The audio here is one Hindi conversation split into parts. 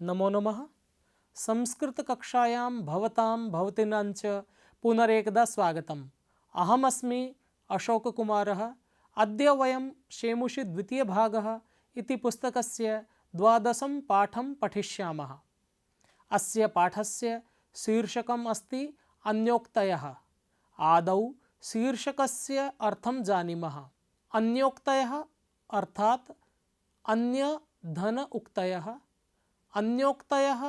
नमो नमः। संस्कृतकक्षायां भवतां भवतीनां च पुनरेकदा स्वागतम्। अहमस्मि अशोककुमारः। अद्य वयं शेमुषि द्वितीयभागः इति पुस्तकस्य 12 पाठं पठिष्यामः। अस्य पाठस्य शीर्षकम् अस्ति अन्योक्तयः। आदौ शीर्षकस्य अर्थं जानीमः। अन्योक्तयः अर्थात् अन्य धन उक्तयः। अन्योक्तयः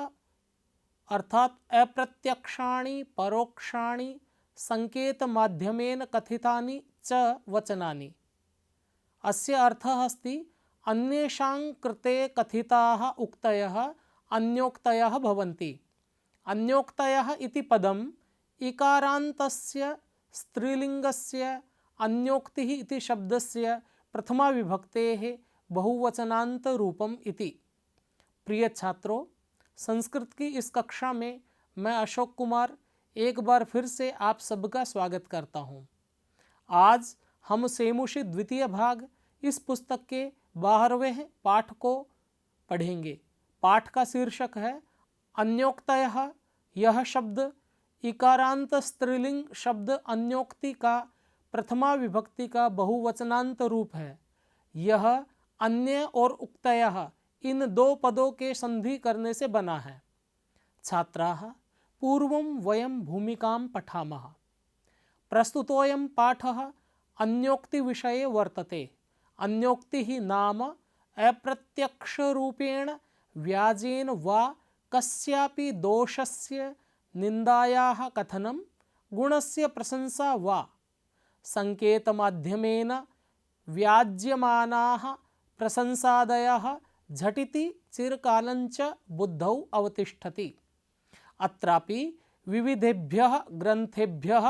अर्थात अप्रत्यक्षाणि परोक्षाणि संकेतमाध्यमेन कथितानि च वचनानि। अस्य अर्थः अस्ति अन्येषां कृते कथिताः उक्तयः अन्योक्तयः भवन्ति। अन्योक्तयः इति पदम् इकारान्तस्य स्त्रीलिङ्गस्य अन्योक्तिः इति शब्दस्य प्रथमाविभक्तेः बहुवचनान्तरूपम् इति। प्रिय छात्रों, संस्कृत की इस कक्षा में मैं अशोक कुमार एक बार फिर से आप सबका स्वागत करता हूं। आज हम शेमुषि द्वितीय भाग इस पुस्तक के 12वें पाठ को पढ़ेंगे। पाठ का शीर्षक है अन्योक्तयः। यह शब्द इकारांत स्त्रीलिंग शब्द अन्योक्ति का प्रथमा विभक्ति का बहुवचनांत रूप है। यह अन्य और उक्तयः इन दो पदों के संधि करने से बना है। छात्राः, पूर्वं वयं भूमिकां पठामः। प्रस्तुतोऽयं पाठः अन्योक्तिविषये वर्तते। अन्योक्तिः नाम अप्रत्यक्षरूपेण व्याजेन वा कस्यापि दोषस्य निन्दायाः कथनं, गुणस्य प्रशंसा वा संकेतमाध्यमेन व्याज्यमानाः प्रशंसादयः झटिति चिरकालञ्च बुद्धौ अवतिष्ठति। अत्रापि विविधेभ्यः ग्रन्थेभ्यः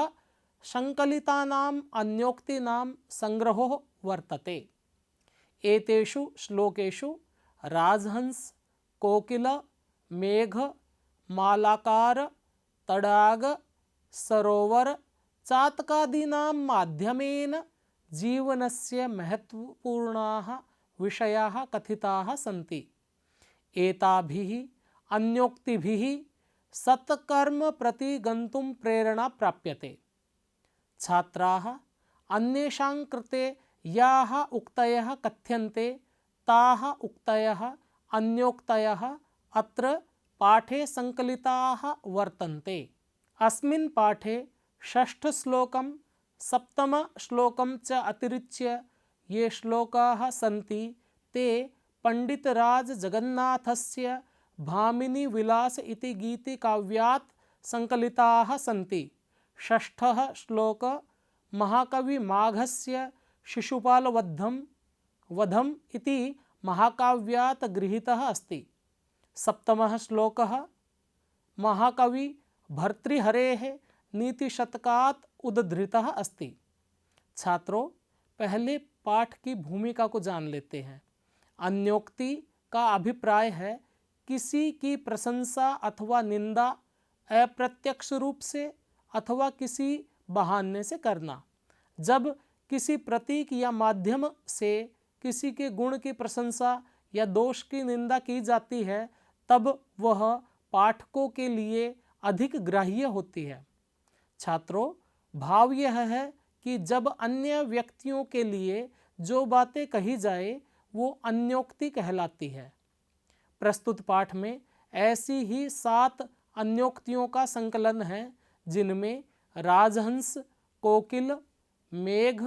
संकलितानाम् अन्योक्तीनां संग्रहो वर्तते। एतेषु श्लोकेषु राजहंस, कोकिल, मेघ, मालाकार, तडाग, सरोवर, चातकादीनां माध्यमेन जीवनस्य महत्वपूर्णाः विषयाः कथिताः सन्ति। एताभिः अन्योक्तिभिः सत्कर्म प्रति गन्तुं प्रेरणा प्राप्यते। छात्राः, अन्येषां कृते याः उक्तयः कथ्यन्ते ताः उक्तयः अन्योक्तयः अत्र पाठे संकलिताः वर्तन्ते। अस्मिन् पाठे षष्ठश्लोकं सप्तमश्लोकं च अतिरिच्य ये श्लोकाः सन्ति ते पंडितराज जगन्नाथस्य भामिनी विलास इति गीतिकाव्यात् संकलिताः सन्ति। षष्ठः श्लोक महाकवि माघस्य शिशुपालवधम् इति महाकाव्यात् गृहीतः अस्ति। सप्तमः श्लोकः महाकवि भर्तृहरेः नीतिशतकात् उद्धृतः अस्ति। छात्रों, पहले पाठ की भूमिका को जान लेते हैं। अन्योक्ति का अभिप्राय है किसी की प्रशंसा अथवा निंदा अप्रत्यक्ष रूप से अथवा किसी बहाने से करना। जब किसी प्रतीक या माध्यम से किसी के गुण की प्रशंसा या दोष की निंदा की जाती है तब वह पाठकों के लिए अधिक ग्राह्य होती है। छात्रों, भाव यह है कि जब अन्य व्यक्तियों के लिए जो बातें कही जाए वो अन्योक्ति कहलाती है। प्रस्तुत पाठ में ऐसी ही 7 अन्योक्तियों का संकलन है जिनमें राजहंस, कोकिल, मेघ,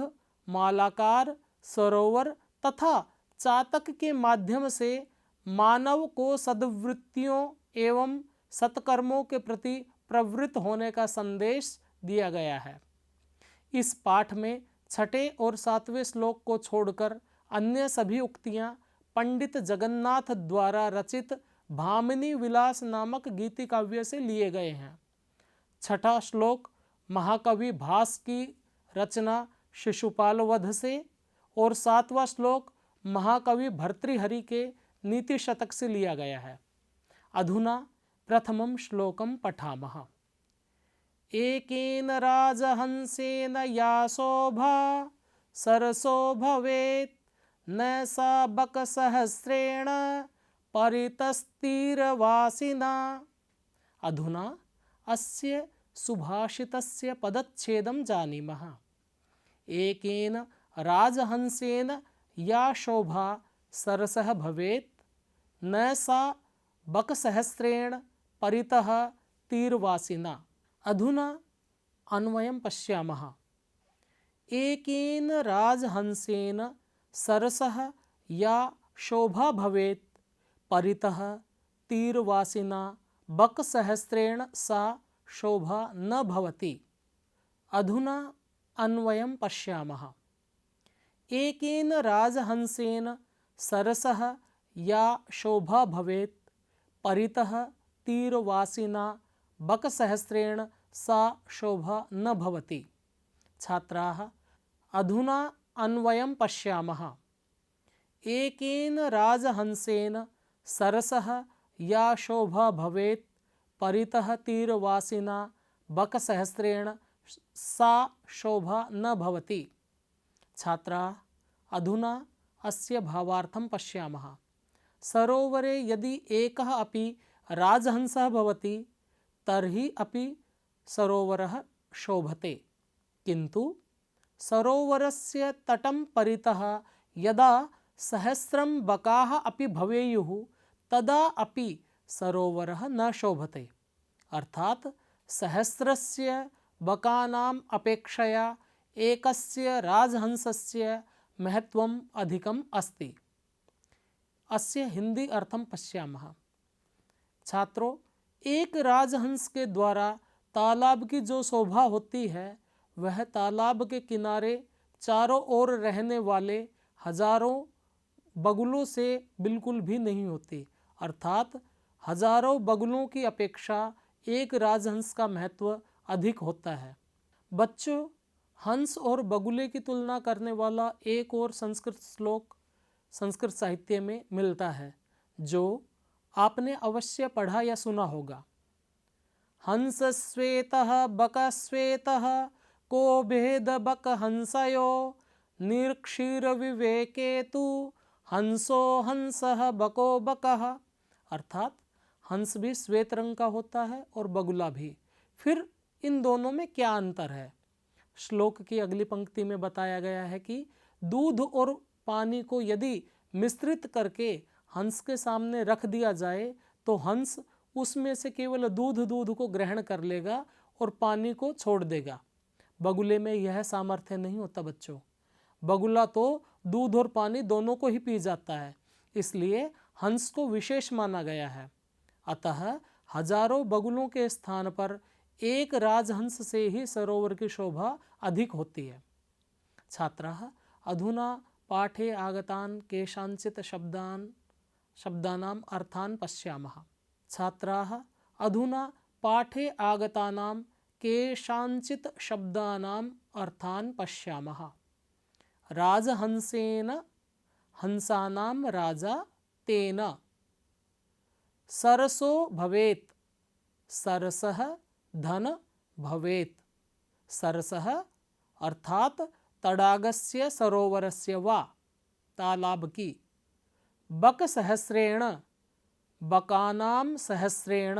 मालाकार, सरोवर तथा चातक के माध्यम से मानव को सद्वृत्तियों एवं सत्कर्मों के प्रति प्रवृत्त होने का संदेश दिया गया है। इस पाठ में 6ठे और 7वें श्लोक को छोड़कर अन्य सभी उक्तियां पंडित जगन्नाथ द्वारा रचित भामिनी विलास नामक गीतिकाव्य से लिए गए हैं। 6ठा श्लोक महाकवि भास की रचना शिशुपाल वध से और 7वां श्लोक महाकवि भर्तृहरि के नीति शतक से लिया गया है। अधुना प्रथमं श्लोकं पठामः। एकेन राजहंसेन या शोभा सरसो भवेत् न सा बकसहस्रेण परितस्तीरवासिना। अधुना अस्य सुभाषितस्य पदच्छेदं जानीमः। एकेन राजहंसेन या शोभा सरसः भवेत्, न सा बकसहस्रेण परितः तीरवासिना। अधुना अन्वयं पश्यामः। एकेन राजहंसेन सरसः या शोभा भवेत्, परितः तीरवासिना बकसहस्रेण सा शोभा न भवति। अधुना अन्वयं पश्यामः। एकेन राजहंसेन सरसः या शोभा भवेत्, परितः तीरवासिना बकसहस्रेण सा शोभा न भवति। छात्राः, अधुना अन्वयं पश्यामः। एकेन राजहंसेन सरसः या शोभा भवेत्, परितः तीरवासिना बकसहस्रेण सा शोभा न भवति। छात्राः, अधुना अस्य भावार्थं पश्यामः। सरोवरे यदि एकः अपि राजहंसः भवति तर्हि अपि सरोवरः शोभते, किन्तु सरोवरस्य तटं परितः यदा सहस्रं बकाः अपि भवेयुः तदा अपि सरोवरः न शोभते। अर्थात् सहस्रस्य बकानाम् अपेक्षया एकस्य राजहंसस्य महत्वम् अधिकम् अस्ति। अस्य हिंदी अर्थं पश्यामः। छात्रों, एक राजहंस के द्वारा तालाब की जो शोभा होती है वह तालाब के किनारे चारों ओर रहने वाले हजारों बगुलों से बिल्कुल भी नहीं होती। अर्थात हजारों बगुलों की अपेक्षा एक राजहंस का महत्व अधिक होता है। बच्चों, हंस और बगुले की तुलना करने वाला एक और संस्कृत श्लोक संस्कृत साहित्य में मिलता है, जो आपने अवश्य पढ़ा या सुना होगा। हंस श्वेतः बक श्वेतः, को भेद बक हंसयो, निर्क्षीर विवेके तु हंसो हंसः बको बकः। अर्थात हंस भी श्वेत रंग का होता है और बगुला भी। फिर इन दोनों में क्या अंतर है? श्लोक की अगली पंक्ति में बताया गया है कि दूध और पानी को यदि मिश्रित करके हंस के सामने रख दिया जाए तो हंस उसमें से केवल दूध को ग्रहण कर लेगा और पानी को छोड़ देगा। बगुले में यह सामर्थ्य नहीं होता बच्चों। बगुला तो दूध और पानी दोनों को ही पी जाता है, इसलिए हंस को विशेष माना गया है। अतः हजारों बगुलों के स्थान पर एक राजहंस से ही सरोवर की शोभा अधिक होती है। छात्राः, अधुना पाठे आगतान् केषाञ्चित् शब्दानाम् अर्थान् पश्यामः। छात्राः, अधुना पाठे आगतानां केषाञ्चित् शब्दानाम् अर्थान् पश्यामः। राजहंसेन हंसानां राजा तेन, सरसो भवेत्, सरसः धन भवेत्। सरसः अर्थात तडागस्य सरोवरस्य वा तालाब की, बक सहस्रेण बकानाम सहस्रेण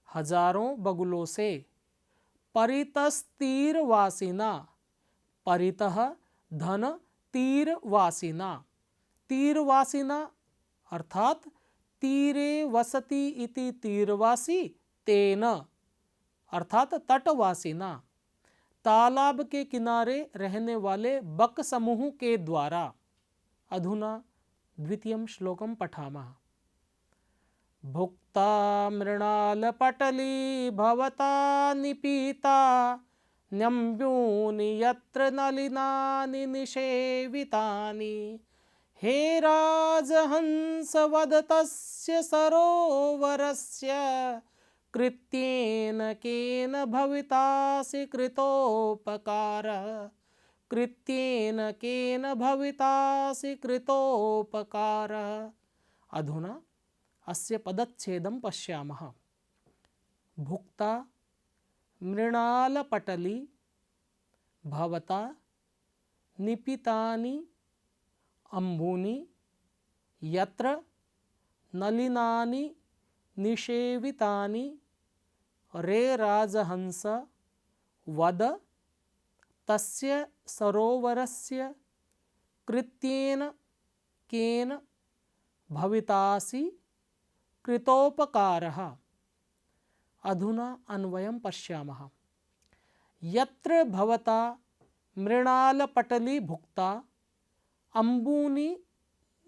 हजारों बगुलों से, परितस्तीरवासिना परितः धन तीरवासिना। तीरवासिना अर्थात तीरे वसति इति तीरवासी तेन अर्थात तटवासिना, तालाब के किनारे रहने वाले बक समूह के द्वारा। अधुना द्वितीयं श्लोकं पठामः। भुक्ता मृणालपटली भवता निपीता, न्यम्यूनि यत्र नलिनानि निषेवितानि, हे राजहंस वदतस्य सरोवरस्य, कृत्येन केन भवितासि कृतोपकारः, कृत्येन केन भवितासि कृतोपकारः। अधुना अस्य पदच्छेदं पश्यामः। भुक्ता मृणालपटली भवता निपितानि अम्बूनि यत्र नलिनानि निषेवितानि रे राजहंस वद तस्य सरोवरस्य कृत्येन केन भवितासि कृतोपकारः। अधुना अन्वयं पश्यामः। यत्र भवता मृणालपटली भुक्ता अम्बूनि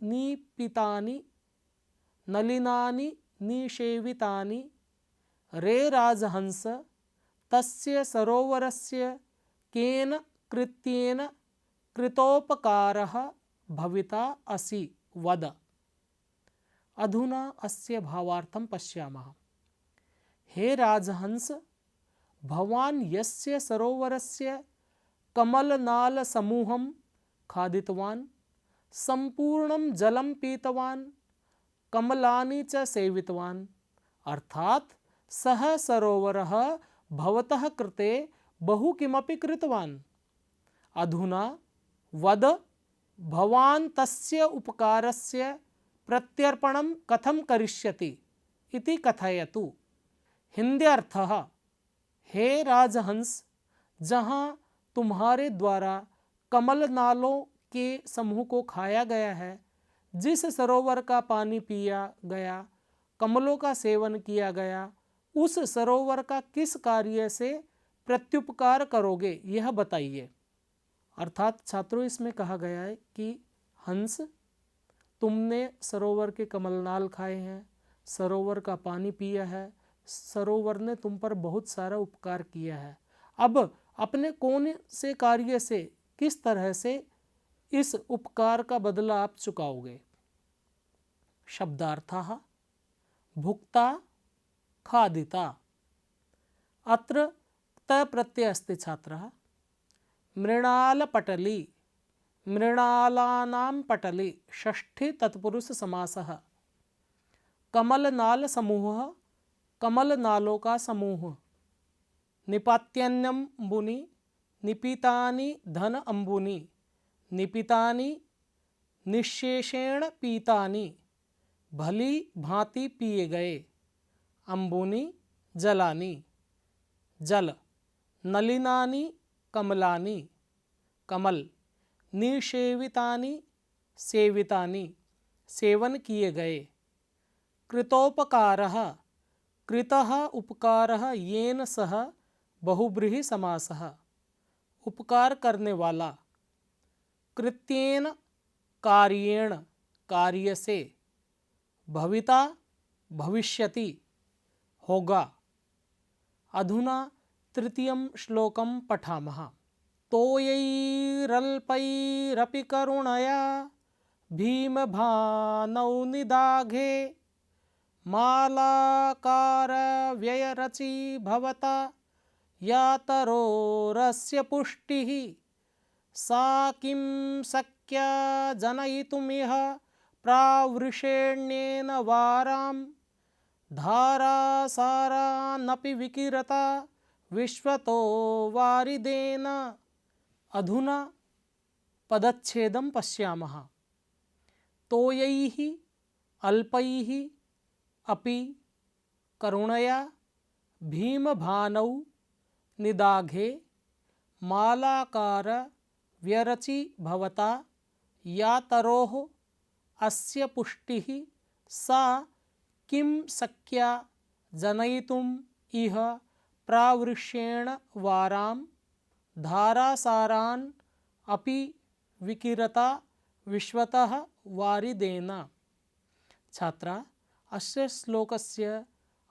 निपीतानि नलिनानि निषेवितानि रे राजहंस तस्य सरोवरस्य केन कृत्येन कृतोपकारः भविता असि वद। अधुना अस्य भावार्थं पश्यामः। हे राजहंस, भवान् यस्य सरोवरस्य कमलनालसमूहं खादितवान्, सम्पूर्णं जलं पीतवान्, कमलानि च सेवितवान्, अर्थात् सः सरोवरः भवतः कृते बहु किमपि कृतवान्। अधुना वद, भवान् तस्य उपकारस्य प्रत्यर्पणं कथं करिष्यति इति कथयतु। हिन्द्यर्थः, हे राजहंस, जहाँ तुम्हारे द्वारा कमल नालों के समूह को खाया गया है, जिस सरोवर का पानी पिया गया, कमलों का सेवन किया गया, उस सरोवर का किस कार्य से प्रत्युपकार करोगे यह बताइए। अर्थात छात्रों, इसमें कहा गया है कि हंस, तुमने सरोवर के कमलनाल खाए हैं, सरोवर का पानी पिया है, सरोवर ने तुम पर बहुत सारा उपकार किया है। अब अपने कौन से कार्य से, किस तरह से इस उपकार का बदला आप चुकाओगे। शब्दार्थः भुक्ता खादिता। अत्र त प्रत्यय अस्ति छात्रः। मृणालपटली, मृणालानां पटली षष्ठी तत्पुरुष समासः। कमलनाल समूह, कमलनालों का समूह। निपात्यन्यम्बुनि, निपीतानि धन अम्बुनि, निपीतानि निःशेषेण पीतानि, भली भांति पिए गए। अम्बुनि जलानि, जल। नलिनानि कमलानि, कमल। निषेवितानि सेवितानि, सेवन किए गए। कृतोपकारः, कृतः उपकारः येन सह बहुब्रीहि समासः, उपकार करने वाला। कृत्येन कार्येण, कार्य से। भविता भविष्यति, होगा। अधुना तृतीयं श्लोकं पठामः। तोयैरल्पैरपि करुणया भीमभानौ निदाघे मालाकारव्ययरचि भवता यातरोरस्य पुष्टिः सा किं शक्या जनयितुमिह प्रावृषेण्येन वारां धारासारानपि विकिरता विश्वतो वारिदेन। अधुना पदच्छेदं पश्यामः। तोयैः अल्पैः अपि करुणया भीमभानौ निदाघे मालाकार व्यरचि भवता यातरोः अस्य पुष्टिः सा किं शक्या जनयितुम् इह प्रावृष्येण वारां धारासारान् अपि विकिरता विश्वतः वारिदेन। छात्रा, अस्य श्लोकस्य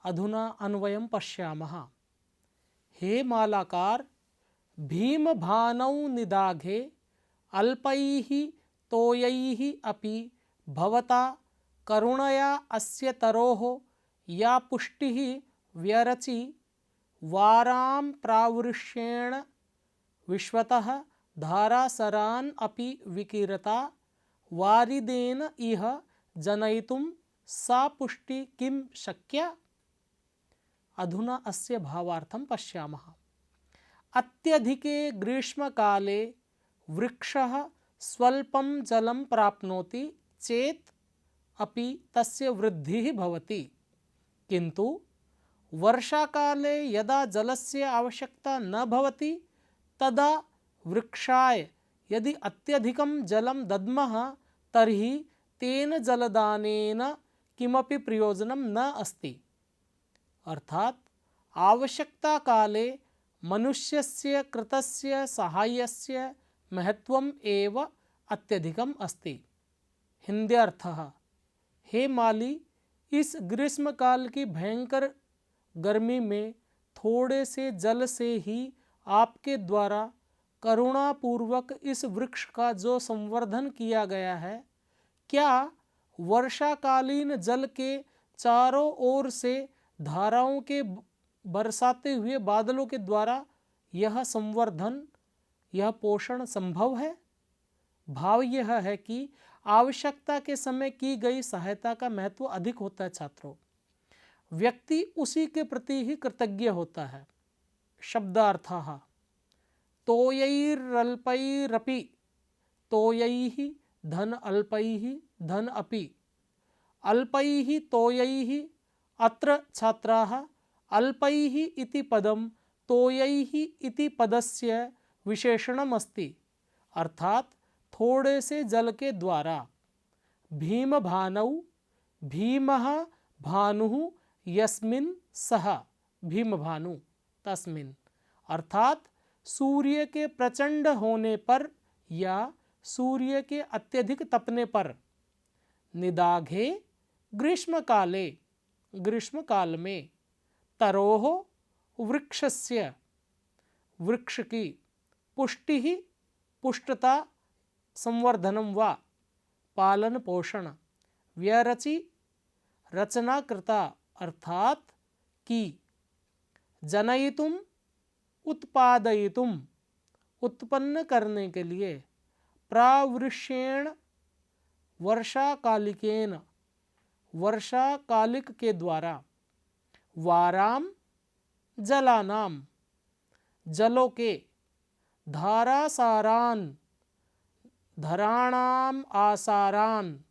अधुना अन्वयं पश्यामः। हे मालाकार, भीमभानौ निदाघे अल्पैः तोयैः अपि भवता करुणया अस्य तरोः या पुष्टिः व्यरचि वारां प्रावृष्येण विश्वतः धारासरान् अपि विकिरता वारिदेन इह जनयितुं सा पुष्टि किं शक्या। अधुना अस्य भावार्थं पश्यामः। अत्यधिके ग्रीष्मकाले वृक्षः स्वल्पं जलं प्राप्नोति चेत् अपि तस्य वृद्धिः भवति, किन्तु वर्षाकाले यदा जलस्य आवश्यकता न भवति तदा वृक्षाय यदि अत्यधिकं जलं दद्मः तर्हि तेन जलदानेन किमपि प्रयोजनं न अस्ति। अर्थात आवश्यकता काले मनुष्यस्य कृतस्य साहाय्यस्य महत्वम् एव अत्यधिकम् अस्ति। हिंदी अर्थः, हे माली, इस ग्रीष्मकाल की भयंकर गर्मी में थोड़े से जल से ही आपके द्वारा करुणापूर्वक इस वृक्ष का जो संवर्धन किया गया है, क्या वर्षाकालीन जल के चारों ओर से धाराओं के बरसाते हुए बादलों के द्वारा यह संवर्धन, यह पोषण संभव है? भाव यह है कि आवश्यकता के समय की गई सहायता का महत्व अधिक होता है। छात्रों, व्यक्ति उसी के प्रति ही कृतज्ञ होता है। शब्दार्थः, तोयैरल्पैरपि, तोयैः धन अल्पैः धन अपि, अल्पैः तोयैः। अत्र छात्राः अल्पैः इति पदं तोयैः इति पदस्य विशेषणम् अस्ति, अर्थात थोड़े से जल के द्वारा। भीम भानौ, भीमः भानुः यस्मिन् सः, भीम भानु तस्मिन्, अर्थात सूर्य के प्रचंड होने पर या सूर्य के अत्यधिक तपने पर। निदाघे ग्रीष्मकाले, ग्रीष्मकाल में। तरोः वृक्षस्य, वृक्ष की। पुष्टिः पुष्टता, संवर्धनम वा पालन पोषण। व्यरचि रचना कृता, अर्थात की। जनयितुम उत्पादयितुम, उत्पन्न करने के लिए। प्रावृष्येण वर्षाकालिकेन, वर्षाकालिक के द्वारा। वाराम जलानाम, जलों के। धारासारान, धराणाम आसारान,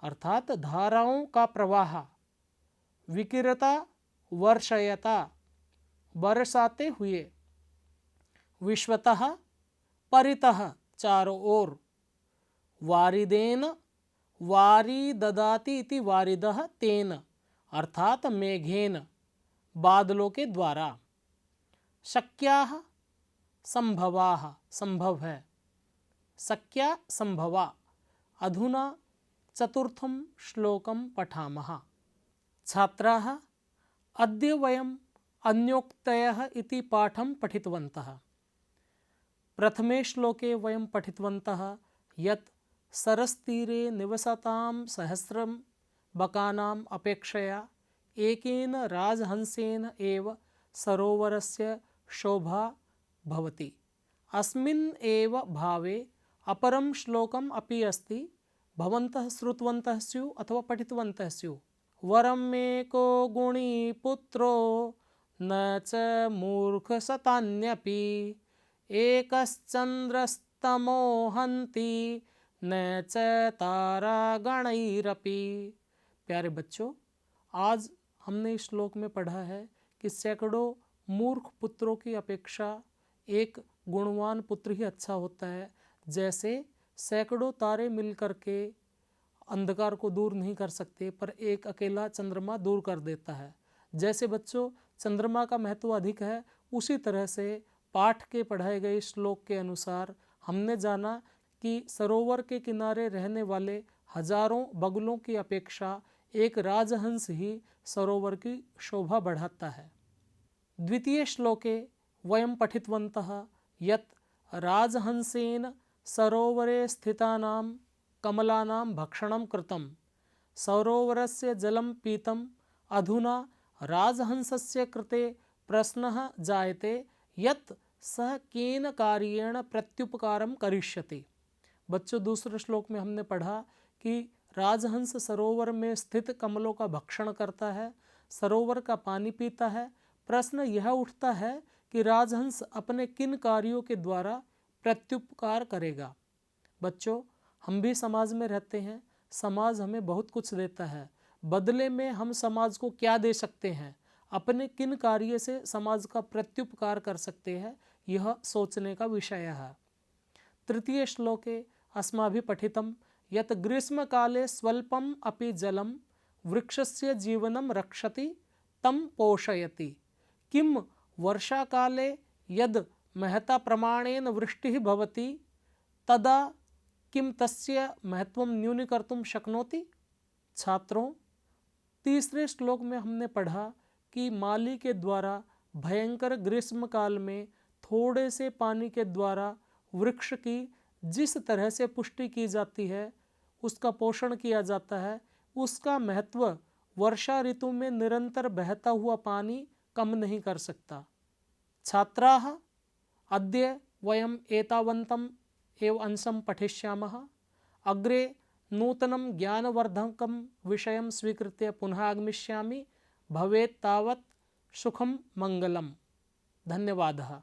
अर्थात धाराओं का प्रवाह। विकिरता वर्षयता, बरसाते हुए। विश्वतः परितः, चारों ओर। वारिदेन, वारी ददाति इति वारिदः तेन, अर्थात मेघेन, बादलों के द्वारा। शक्याः संभवाः, संभव है। शक्या संभवा। अधुना चतुर्थं श्लोकं पठामः। छात्राः, अद्य वयम् अन्योक्तयः इति पाठं पठितवन्तः। प्रथमे श्लोके वयं पठितवन्तः यत् सरस्तीरे निवसतां सहस्रं बकानाम् अपेक्षया एकेन राजहंसेन एव सरोवरस्य शोभा भवति। अस्मिन् एव भावे अपरं श्लोकम् अपि अस्ति, भवन्तः श्रुतवन्तः स्युः अथवा पठितवन्तः स्युः। वरम् एको गुणी पुत्रो न च मूर्खशतान्यपि, एकश्चन्द्रस्तमो हन्ति न च तारागणैरपि। प्यारे बच्चों, आज हमने इस श्लोक में पढ़ा है कि सैकड़ों मूर्ख पुत्रों की अपेक्षा एक गुणवान पुत्र ही अच्छा होता है। जैसे सैकड़ों तारे मिलकर के अंधकार को दूर नहीं कर सकते, पर एक अकेला चंद्रमा दूर कर देता है। जैसे बच्चों चंद्रमा का महत्व अधिक है, उसी तरह से पाठ के पढ़ाए गए श्लोक के अनुसार हमने जाना कि सरोवर के किनारे रहने वाले हजारों बगुलों की अपेक्षा एक राजहंस ही सरोवर की शोभा बढ़ाता है। द्वितीय श्लोके वयं पठितवन्तः यत् राजहंसेन सरोवरे स्थितानां कमलानां भक्षणं कृतं, सरोवरस्य जलं पीतम्। अधुना राजहंसस्य कृते प्रश्नः जायते यत् सः केन कार्येण प्रत्युपकारं करिष्यति। बच्चों, दूसरे श्लोक में हमने पढ़ा कि राजहंस सरोवर में स्थित कमलों का भक्षण करता है, सरोवर का पानी पीता है। प्रश्न यह उठता है कि राजहंस अपने किन कार्यों के द्वारा प्रत्युपकार करेगा। बच्चों, हम भी समाज में रहते हैं, समाज हमें बहुत कुछ देता है, बदले में हम समाज को क्या दे सकते हैं, अपने किन कार्य से समाज का प्रत्युपकार कर सकते हैं, यह सोचने का विषय है। तृतीय श्लोके अस्माभिः पठितं यत् ग्रीष्मकाले स्वल्पम् अपि जलं वृक्षस्य जीवनं रक्षति तं पोषयति। किं वर्षाकाले यद् महता प्रमाणेन वृष्टिः भवति तदा किं तस्य महत्वं न्यूनीकर्तुं शक्नोति। छात्रों, तीसरे श्लोक में हमने पढ़ा कि माली के द्वारा भयंकर ग्रीष्म काल में थोड़े से पानी के द्वारा वृक्ष की जिस तरह से पुष्टि की जाती है, उसका पोषण किया जाता है, उसका महत्व वर्षा ऋतु में निरंतर बहता हुआ पानी कम नहीं कर सकता। छात्राः, अद्य वयम् एतावन्तम् एव अंशं पठिष्यामः। अग्रे नूतनं ज्ञानवर्धकं विषयं स्वीकृत्य पुनः आगमिष्यामि। भवेत् तावत् सुखं मंगलम्। धन्यवादः।